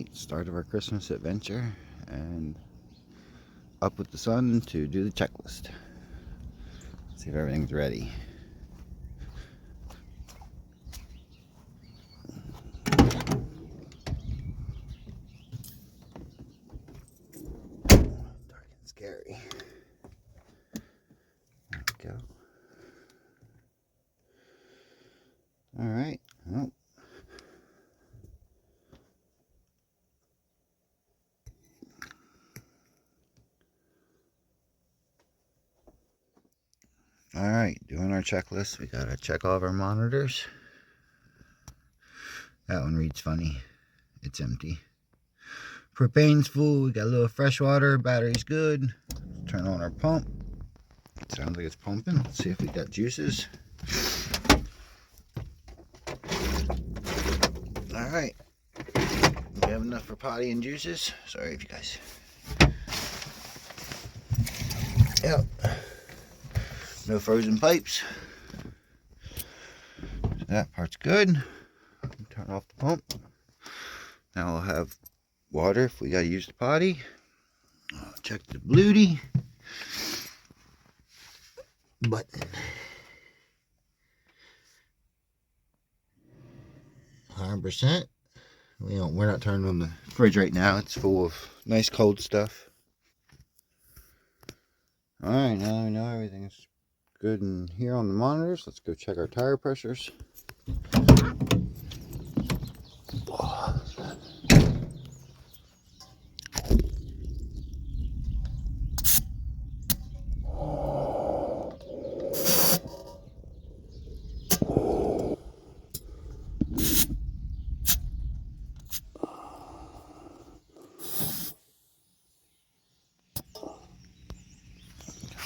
Alright, start of our Christmas adventure, and up with the sun to do the checklist. See if everything's ready. Dark and scary. There we go. Alright, well. Alright, doing our checklist. We gotta check all of our monitors. That one reads funny. It's empty. Propane's full. We got a little fresh water. Battery's good. Turn on our pump. Sounds like it's pumping. Let's see if we got juices. Alright. We have enough for potty and juices. Sorry if you guys. Yep. No frozen pipes. So that part's good. Turn off the pump. Now we'll have water if we gotta use the potty. Check the bluety button. 100%. We're not turning on the fridge right now. It's full of nice cold stuff. Alright, now we know everything's good in here on the monitors. Let's go check our tire pressures.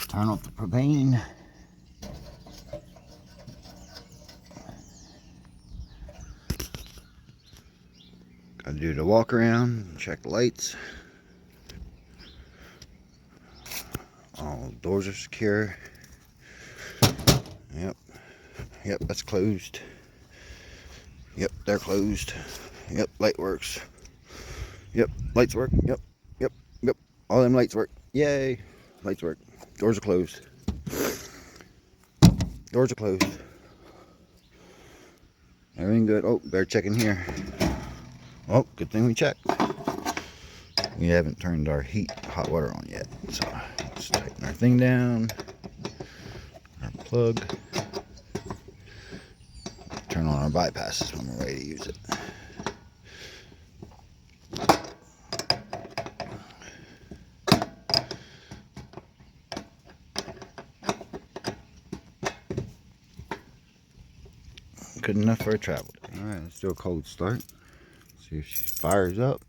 Turn off the propane. Gotta do the walk around, check the lights. All doors are secure. Yep, that's closed. Yep, they're closed. Yep, light works. Yep, lights work. Yep. All them lights work. Yay, lights work. Doors are closed. Doors are closed. Everything good. Oh, better check in here. Oh, good thing we checked. We haven't turned our hot water on yet. So let's tighten our thing down. Our plug. Turn on our bypasses when we're ready to use it. Good enough for a travel day. Alright, let's do a cold start. See if she fires up.